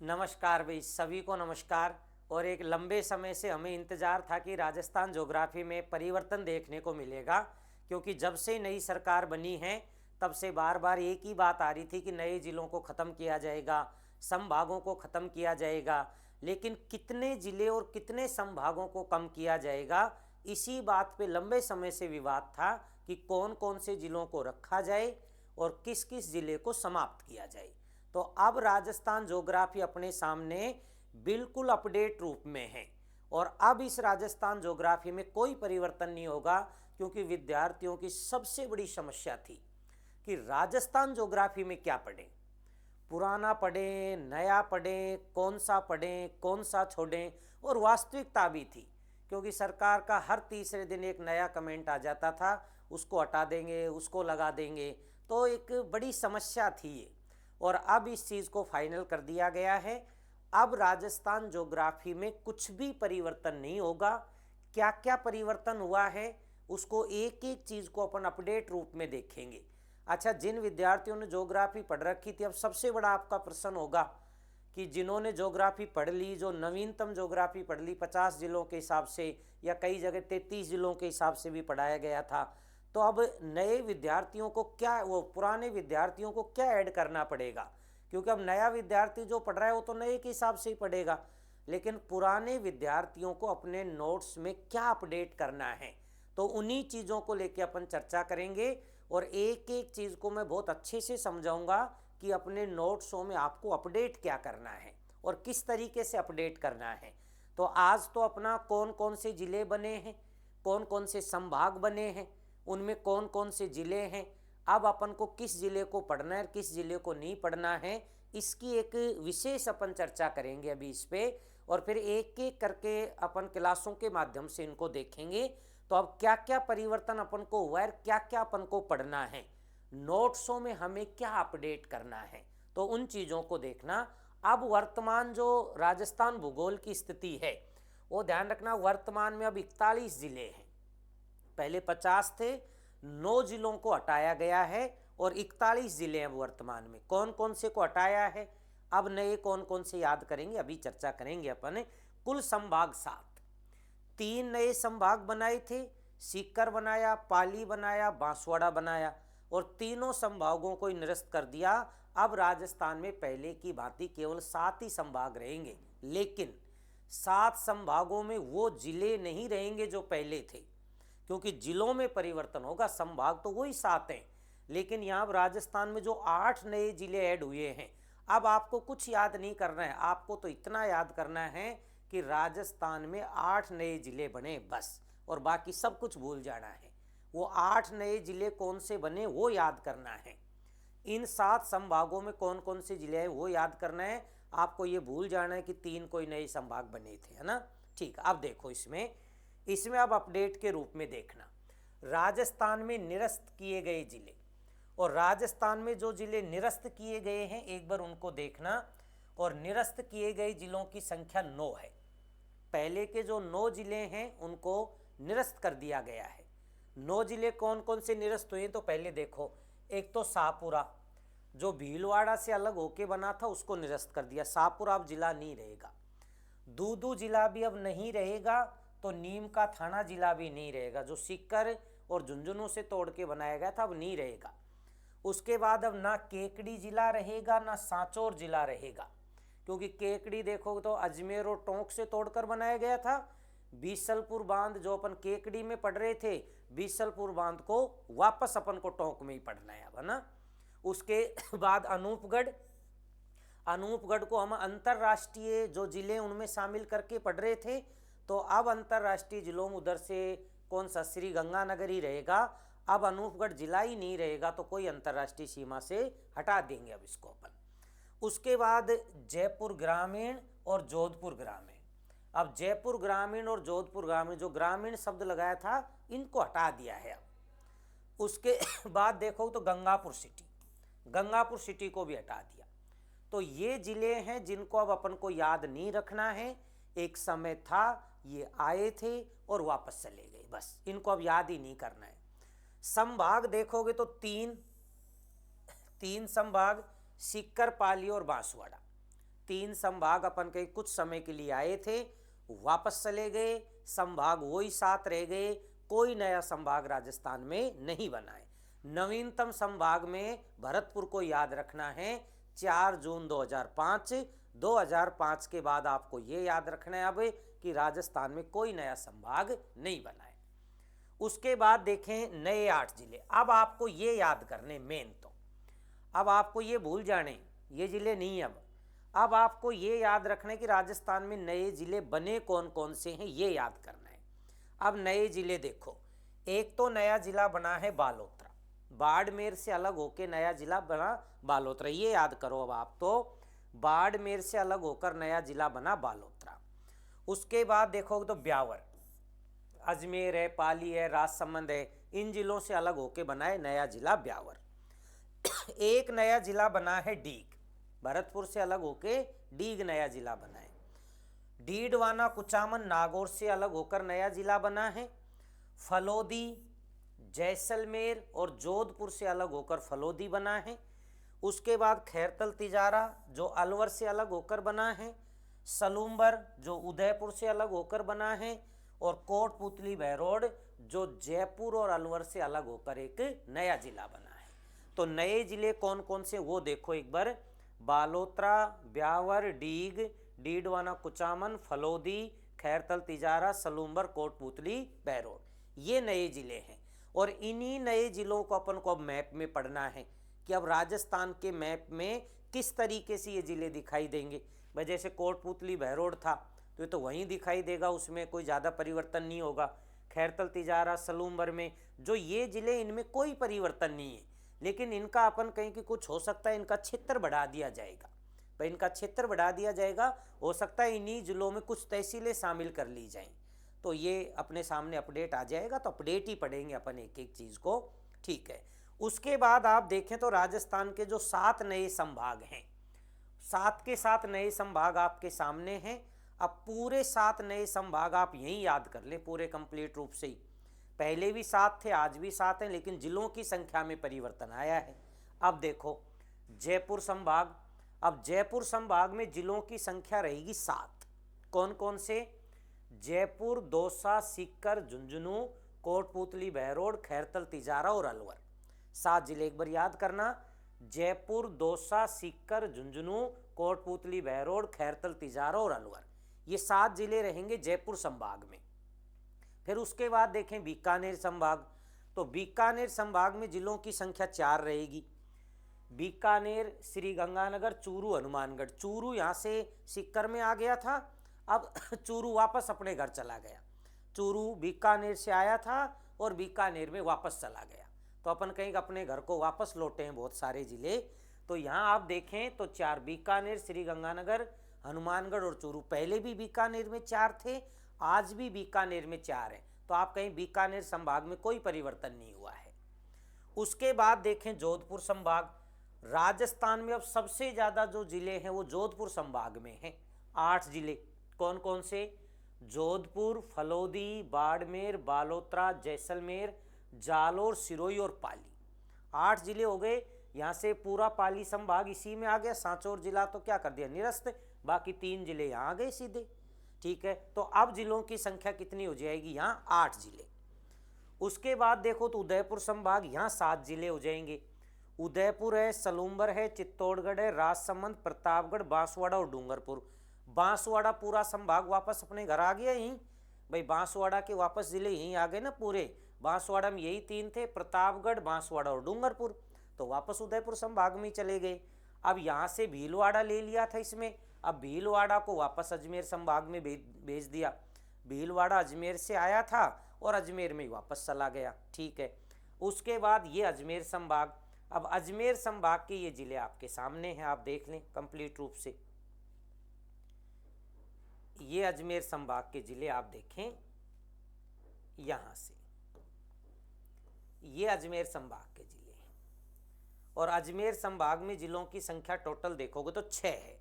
नमस्कार भाई, सभी को नमस्कार। और एक लंबे समय से हमें इंतज़ार था कि राजस्थान ज्योग्राफी में परिवर्तन देखने को मिलेगा, क्योंकि जब से नई सरकार बनी है तब से बार बार एक ही बात आ रही थी कि नए ज़िलों को ख़त्म किया जाएगा, संभागों को ख़त्म किया जाएगा। लेकिन कितने ज़िले और कितने संभागों को कम किया जाएगा, इसी बात पे लंबे समय से विवाद था कि कौन कौन से ज़िलों को रखा जाए और किस किस ज़िले को समाप्त किया जाए। तो अब राजस्थान ज्योग्राफी अपने सामने बिल्कुल अपडेट रूप में है। और अब इस राजस्थान ज्योग्राफी में कोई परिवर्तन नहीं होगा, क्योंकि विद्यार्थियों की सबसे बड़ी समस्या थी कि राजस्थान ज्योग्राफी में क्या पढ़ें, पुराना पढ़ें, नया पढ़ें, कौन सा छोड़ें। और वास्तविकता भी थी, क्योंकि सरकार का हर तीसरे दिन एक नया कमेंट आ जाता था, उसको हटा देंगे, उसको लगा देंगे। तो एक बड़ी समस्या थी ये। और अब इस चीज़ को फाइनल कर दिया गया है। अब राजस्थान ज्योग्राफी में कुछ भी परिवर्तन नहीं होगा। क्या क्या परिवर्तन हुआ है उसको एक एक चीज़ को अपन अपडेट रूप में देखेंगे। अच्छा, जिन विद्यार्थियों ने ज्योग्राफी पढ़ रखी थी, अब सबसे बड़ा आपका प्रश्न होगा कि जिन्होंने ज्योग्राफी पढ़ ली, जो नवीनतम ज्योग्राफी पढ़ ली 50 जिलों के हिसाब से, या कई जगह 33 जिलों के हिसाब से भी पढ़ाया गया था, तो अब नए विद्यार्थियों को क्या, वो पुराने विद्यार्थियों को क्या ऐड करना पड़ेगा। क्योंकि अब नया विद्यार्थी जो पढ़ रहा है वो तो नए के हिसाब से ही पढ़ेगा, लेकिन पुराने विद्यार्थियों को अपने नोट्स में क्या अपडेट करना है, तो उन्हीं चीज़ों को लेकर अपन चर्चा करेंगे। और एक एक चीज़ को मैं बहुत अच्छे से समझाऊंगा कि अपने नोट्सों में आपको अपडेट क्या करना है और किस तरीके से अपडेट करना है। तो आज तो अपना कौन कौन से ज़िले बने हैं, कौन कौन से संभाग बने हैं, उनमें कौन कौन से ज़िले हैं, अब अपन को किस ज़िले को पढ़ना है और किस ज़िले को नहीं पढ़ना है, इसकी एक विशेष अपन चर्चा करेंगे अभी इस पे। और फिर एक एक करके अपन क्लासों के माध्यम से इनको देखेंगे। तो अब क्या क्या परिवर्तन अपन को हुआ है, क्या क्या अपन को पढ़ना है, नोट्सों में हमें क्या अपडेट करना है, तो उन चीज़ों को देखना। अब वर्तमान जो राजस्थान भूगोल की स्थिति है, वो ध्यान रखना, वर्तमान में अब 41 ज़िले हैं। पहले 50 थे, 9 जिलों को हटाया गया है और 41 जिले हैं वर्तमान में। कौन कौन से को हटाया है, अब नए कौन कौन से याद करेंगे, अभी चर्चा करेंगे अपन। कुल संभाग 7, 3 नए संभाग बनाए थे, सीकर बनाया, पाली बनाया, बांसवाड़ा बनाया, और तीनों संभागों को निरस्त कर दिया। अब राजस्थान में पहले की भांति केवल 7 ही संभाग रहेंगे, लेकिन 7 संभागों में वो जिले नहीं रहेंगे जो पहले थे, क्योंकि जिलों में परिवर्तन होगा। संभाग तो वही 7 हैं, लेकिन यहाँ राजस्थान में जो 8 नए जिले ऐड हुए हैं। अब आपको कुछ याद नहीं करना है, आपको तो इतना याद करना है कि राजस्थान में 8 नए जिले बने बस, और बाकी सब कुछ भूल जाना है। वो 8 नए जिले कौन से बने वो याद करना है। इन 7 संभागों में कौन कौन से जिले हैं वो याद करना है। आपको ये भूल जाना है कि 3 कोई नए संभाग बने थे, है ना। ठीक, अब देखो इसमें इसमें अब अपडेट के रूप में देखना, राजस्थान में निरस्त किए गए जिले, और राजस्थान में जो जिले निरस्त किए गए हैं एक बार उनको देखना। और निरस्त किए गए जिलों की संख्या 9 है। पहले के जो 9 जिले हैं उनको निरस्त कर दिया गया है। 9 जिले कौन कौन से निरस्त हुए, तो पहले देखो, एक तो शाहपुरा, जो भीलवाड़ा से अलग होके बना था, उसको निरस्त कर दिया, शाहपुरा अब जिला नहीं रहेगा। दूदू जिला भी अब नहीं रहेगा, तो नीम का थाना जिला भी नहीं रहेगा, जो सीकर और झुंझुनू से तोड़ के बनाया गया था, अब नहीं रहेगा। उसके बाद अब ना केकड़ी जिला रहेगा ना सांचौर जिला रहेगा, क्योंकि केकड़ी देखो तो अजमेर और टोंक से तोड़कर बनाया गया था। बीसलपुर बांध जो अपन केकड़ी में पढ़ रहे थे, बीसलपुर बांध को वापस अपन को टोंक में ही पढ़ना है, है ना। उसके बाद अनूपगढ़, अनूपगढ़ को हम अंतर्राष्ट्रीय जो जिले उनमें शामिल करके पढ़ रहे थे, तो अब अंतर्राष्ट्रीय जिलों में उधर से कौन सा, श्री गंगानगर ही रहेगा। अब अनूपगढ़ जिला ही नहीं रहेगा, तो कोई अंतर्राष्ट्रीय सीमा से हटा देंगे अब इसको अपन। उसके बाद जयपुर ग्रामीण और जोधपुर ग्रामीण, अब जयपुर ग्रामीण और जोधपुर ग्रामीण, जो ग्रामीण शब्द लगाया था इनको हटा दिया है अब। उसके बाद देखो तो गंगापुर सिटी, गंगापुर सिटी को भी हटा दिया। तो ये जिले हैं जिनको अब अपन को याद नहीं रखना है, एक समय था ये आए थे और वापस चले गए, बस इनको अब याद ही नहीं करना है। संभाग देखोगे तो तीन संभाग, सीकर, पाली और बांसवाड़ा। 3 संभाग अपन के कुछ समय के लिए आए थे, वापस चले गए, संभाग वही 7 रह गए, कोई नया संभाग राजस्थान में नहीं बना है। नवीनतम संभाग में भरतपुर को याद रखना है 4 जून 2005। 2005 के बाद आपको ये याद रखना है अब कि राजस्थान में कोई नया संभाग नहीं बना है। उसके बाद देखें नए 8 जिले। अब आपको ये याद करने मेन, तो अब आपको ये भूल जाने ये जिले नहीं, अब आपको ये याद रखना है कि राजस्थान में नए जिले बने कौन कौन से हैं, ये याद करना है। अब नए जिले देखो, एक तो नया जिला बना है बालोतरा, बाड़मेर से अलग होकर नया जिला बना बालोतरा, ये याद करो। अब आप तो बाड़मेर से अलग होकर नया जिला बना बालोतरा। उसके बाद देखोगे तो ब्यावर, अजमेर है, पाली है, राजसमंद है, इन जिलों से अलग होकर बना है नया जिला ब्यावर। एक नया जिला बना है डीग, भरतपुर से अलग होके डीग नया जिला बना है। डीडवाना कुचामन नागौर से अलग होकर नया जिला बना है। फलोदी, जैसलमेर और जोधपुर से अलग होकर फलोदी बना है। उसके बाद खैरतल तिजारा जो अलवर से अलग होकर बना है। सलूम्बर जो उदयपुर से अलग होकर बना है। और कोटपुतली बहरोड जो जयपुर और अलवर से अलग होकर एक नया जिला बना है। तो नए जिले कौन कौन से वो देखो एक बार, बालोतरा, ब्यावर, डीग, डीडवाना कुचामन, फलोदी, खैरतल तिजारा, सलूम्बर, कोटपुतली बहरोड, ये नए जिले हैं। और इन्हीं नए जिलों को अपन को अब मैप में पढ़ना है कि अब राजस्थान के मैप में किस तरीके से ये जिले दिखाई देंगे। भाई जैसे कोटपुतली बहरोड था तो ये तो वहीं दिखाई देगा, उसमें कोई ज़्यादा परिवर्तन नहीं होगा। खैरतल तिजारा, सलूम्बर में जो ये जिले, इनमें कोई परिवर्तन नहीं है, लेकिन इनका अपन कहीं कि कुछ हो सकता है इनका क्षेत्र बढ़ा दिया जाएगा। भाई इनका क्षेत्र बढ़ा दिया जाएगा, हो सकता है इन्हीं जिलों में कुछ तहसीलें शामिल कर ली जाएं, तो ये अपने सामने अपडेट आ जाएगा, तो अपडेट ही पढ़ेंगे अपन एक एक चीज़ को, ठीक है। उसके बाद आप देखें तो राजस्थान के जो 7 नए संभाग हैं, 7 के 7 नए संभाग आपके सामने हैं। अब पूरे 7 नए संभाग आप यहीं याद कर लें पूरे कंप्लीट रूप से ही। पहले भी 7 थे, आज भी 7 हैं, लेकिन जिलों की संख्या में परिवर्तन आया है। अब देखो जयपुर संभाग, अब जयपुर संभाग में जिलों की संख्या रहेगी 7। कौन कौन से? जयपुर, दौसा, सीकर, झुंझुनू, कोटपुतली बहरोड, खैरतल तिजारा और अलवर। 7 जिले एक बार याद करना, जयपुर, दौसा, सीकर, झुंझुनू, कोटपुतली बहरोड, खैरतल तिजारा और अलवर, ये 7 जिले रहेंगे जयपुर संभाग में। फिर उसके बाद देखें बीकानेर संभाग, तो बीकानेर संभाग में जिलों की संख्या 4 रहेगी। बीकानेर, श्री गंगानगर, चूरू, हनुमानगढ़। चूरू यहाँ से सीकर में आ गया था, अब चूरू वापस अपने घर चला गया। चूरू बीकानेर से आया था और बीकानेर में वापस चला गया, तो अपन कहीं अपने घर को वापस लौटे हैं बहुत सारे जिले। तो यहाँ आप देखें तो 4, बीकानेर, श्री गंगानगर, हनुमानगढ़ और चूरू। पहले भी बीकानेर में 4 थे, आज भी बीकानेर में 4 हैं, तो आप कहीं बीकानेर संभाग में कोई परिवर्तन नहीं हुआ है। उसके बाद देखें जोधपुर संभाग, राजस्थान में अब सबसे ज़्यादा जो जिले हैं वो जोधपुर संभाग में हैं। 8 जिले कौन कौन से? जोधपुर, फलोदी, बाड़मेर, बालोतरा, जैसलमेर, जालोर, सिरोही और पाली। 8 जिले हो गए। यहाँ से पूरा पाली संभाग इसी में आ गया, सांचौर जिला तो क्या कर दिया निरस्त, बाकी 3 जिले यहाँ आ गए सीधे, ठीक है। तो अब जिलों की संख्या कितनी हो जाएगी? यहाँ 8 जिले। उसके बाद देखो तो उदयपुर संभाग, यहाँ 7 जिले हो जाएंगे। उदयपुर है, सलूम्बर है, चित्तौड़गढ़ है, राजसमंद, प्रतापगढ़, बांसवाड़ा और डूंगरपुर। बांसवाड़ा पूरा संभाग वापस अपने घर आ गया यहीं, भाई बांसवाड़ा के वापस जिले यहीं आ गए ना पूरे। बांसवाड़ा में यही 3 थे, प्रतापगढ़, बांसवाड़ा और डूंगरपुर, तो वापस उदयपुर संभाग में चले गए। अब यहाँ से भीलवाड़ा ले लिया था इसमें, अब भीलवाड़ा को वापस अजमेर संभाग में भेज दिया। भीलवाड़ा अजमेर से आया था और अजमेर में ही वापस चला गया, ठीक है। उसके बाद ये अजमेर संभाग, अब अजमेर संभाग के ये जिले आपके सामने हैं, आप देख लें कंप्लीट रूप से। ये अजमेर संभाग के जिले आप देखें, यहां से ये अजमेर संभाग के जिले हैं। और अजमेर संभाग में जिलों की संख्या टोटल देखोगे तो 6 है।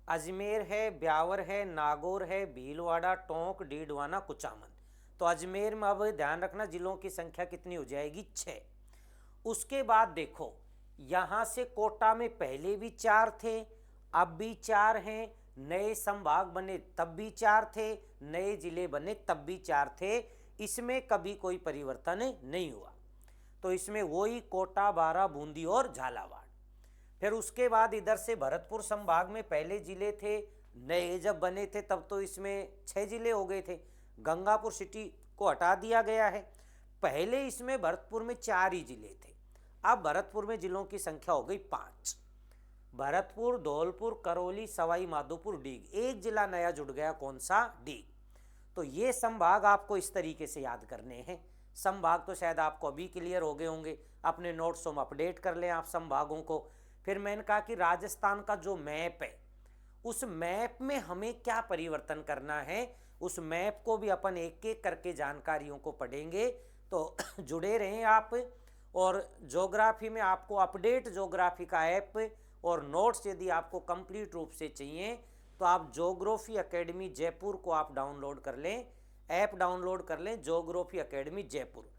अजमेर है, ब्यावर है, नागौर है, भीलवाड़ा, टोंक, डीडवाना, कुचामन। तो अजमेर में अब ध्यान रखना जिलों की संख्या कितनी हो जाएगी? 6। उसके बाद देखो यहाँ से कोटा में पहले भी 4 थे, अब भी 4 हैं, नए संभाग बने तब भी 4 थे, नए जिले बने तब भी 4 थे, इसमें कभी कोई परिवर्तन नहीं हुआ। तो इसमें वही कोटा, बारां, बूंदी और झालावाड़। फिर उसके बाद इधर से भरतपुर संभाग में पहले जिले थे, नए जब बने थे तब तो इसमें 6 जिले हो गए थे, गंगापुर सिटी को हटा दिया गया है। पहले इसमें भरतपुर में 4 ही जिले थे, अब भरतपुर में जिलों की संख्या हो गई 5। भरतपुर, धौलपुर, करौली, सवाई माधोपुर, डीग, एक जिला नया जुड़ गया, कौन सा? डीग। तो ये संभाग आपको इस तरीके से याद करने हैं। संभाग तो शायद आपको अभी क्लियर हो गए होंगे, अपने नोट्स में अपडेट कर लें आप संभागों को। फिर मैंने कहा कि राजस्थान का जो मैप है, उस मैप में हमें क्या परिवर्तन करना है, उस मैप को भी अपन एक एक करके जानकारियों को पढ़ेंगे। तो जुड़े रहें आप। और ज्योग्राफी में आपको अपडेट ज्योग्राफी का ऐप और नोट्स यदि आपको कंप्लीट रूप से चाहिए तो आप ज्योग्राफी एकेडमी जयपुर को आप डाउनलोड कर लें, ऐप डाउनलोड कर लें, ज्योग्राफी एकेडमी जयपुर।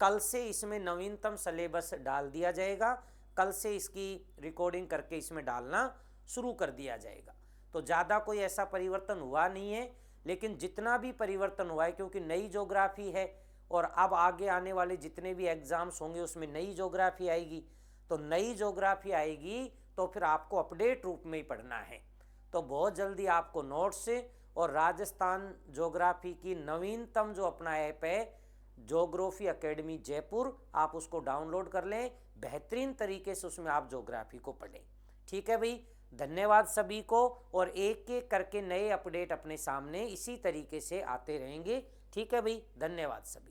कल से इसमें नवीनतम सिलेबस डाल दिया जाएगा, कल से इसकी रिकॉर्डिंग करके इसमें डालना शुरू कर दिया जाएगा। तो ज़्यादा कोई ऐसा परिवर्तन हुआ नहीं है, लेकिन जितना भी परिवर्तन हुआ है क्योंकि नई ज्योग्राफी है और अब आगे आने वाले जितने भी एग्जाम्स होंगे उसमें नई ज्योग्राफी आएगी, तो नई ज्योग्राफी आएगी तो फिर आपको अपडेट रूप में ही पढ़ना है। तो बहुत जल्दी आपको नोट्स और राजस्थान ज्योग्राफी की नवीनतम जो अपना ऐप है ज्योग्राफी एकेडमी जयपुर, आप उसको डाउनलोड कर लें, बेहतरीन तरीके से उसमें आप ज्योग्राफी को पढ़ें। ठीक है भाई, धन्यवाद सभी को। और एक एक करके नए अपडेट अपने सामने इसी तरीके से आते रहेंगे। ठीक है भाई, धन्यवाद सभी।